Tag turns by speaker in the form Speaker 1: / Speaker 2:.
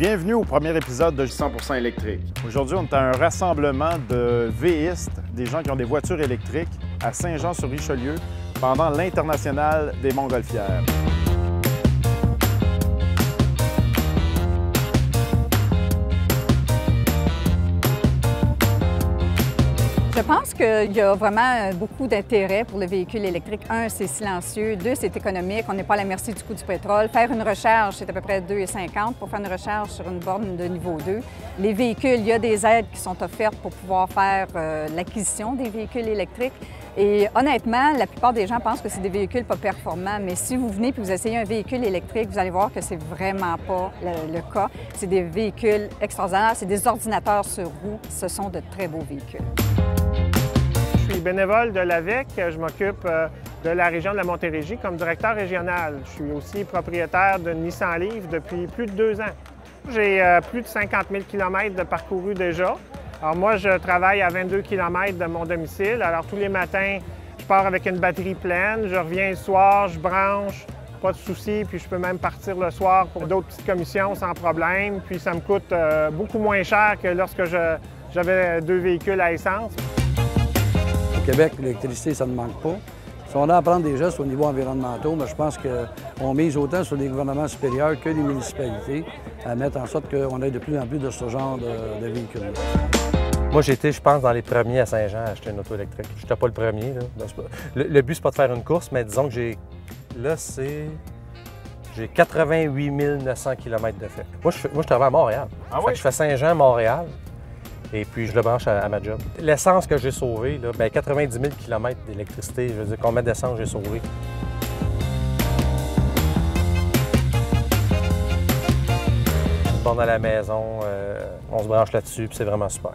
Speaker 1: Bienvenue au premier épisode de 100% électrique. Aujourd'hui, on est à un rassemblement de véhistes, des gens qui ont des voitures électriques, à Saint-Jean-sur-Richelieu pendant l'International des Montgolfières.
Speaker 2: Je pense qu'il y a vraiment beaucoup d'intérêt pour le véhicule électrique. Un, c'est silencieux. Deux, c'est économique. On n'est pas à la merci du coût du pétrole. Faire une recharge, c'est à peu près 2,50 pour faire une recharge sur une borne de niveau 2. Les véhicules, il y a des aides qui sont offertes pour pouvoir faire l'acquisition des véhicules électriques. Et honnêtement, la plupart des gens pensent que c'est des véhicules pas performants, mais si vous venez et vous essayez un véhicule électrique, vous allez voir que c'est vraiment pas le cas. C'est des véhicules extraordinaires, c'est des ordinateurs sur roues. Ce sont de très beaux véhicules.
Speaker 3: Je suis bénévole de l'AVEC. Je m'occupe de la région de la Montérégie comme directeur régional. Je suis aussi propriétaire de Nissan Leaf depuis plus de 2 ans. J'ai plus de 50 000 km de parcouru déjà. Alors moi, je travaille à 22 km de mon domicile. Alors tous les matins, je pars avec une batterie pleine. Je reviens le soir, je branche, pas de souci. Puis je peux même partir le soir pour d'autres petites commissions sans problème. Puis ça me coûte beaucoup moins cher que lorsque j'avais 2 véhicules à essence.
Speaker 4: Au Québec, l'électricité, ça ne manque pas. Si on a à prendre des gestes au niveau environnemental, mais je pense qu'on mise autant sur les gouvernements supérieurs que les municipalités à mettre en sorte qu'on ait de plus en plus de ce genre de véhicules.
Speaker 5: Moi, j'ai été, je pense, dans les premiers à Saint-Jean à acheter une auto électrique. Je n'étais pas le premier. Là. Le but, c'est pas de faire une course, mais disons que j'ai 88 900 km de fait. Moi, je travaille à Montréal.
Speaker 1: Ah oui?
Speaker 5: Je fais Saint-Jean-Montréal. Et puis, je le branche à ma job. L'essence que j'ai sauvée, là, bien, 90 000 km d'électricité, je veux dire, combien d'essence j'ai sauvé? Une borne à la maison, on se branche là-dessus, puis c'est vraiment super.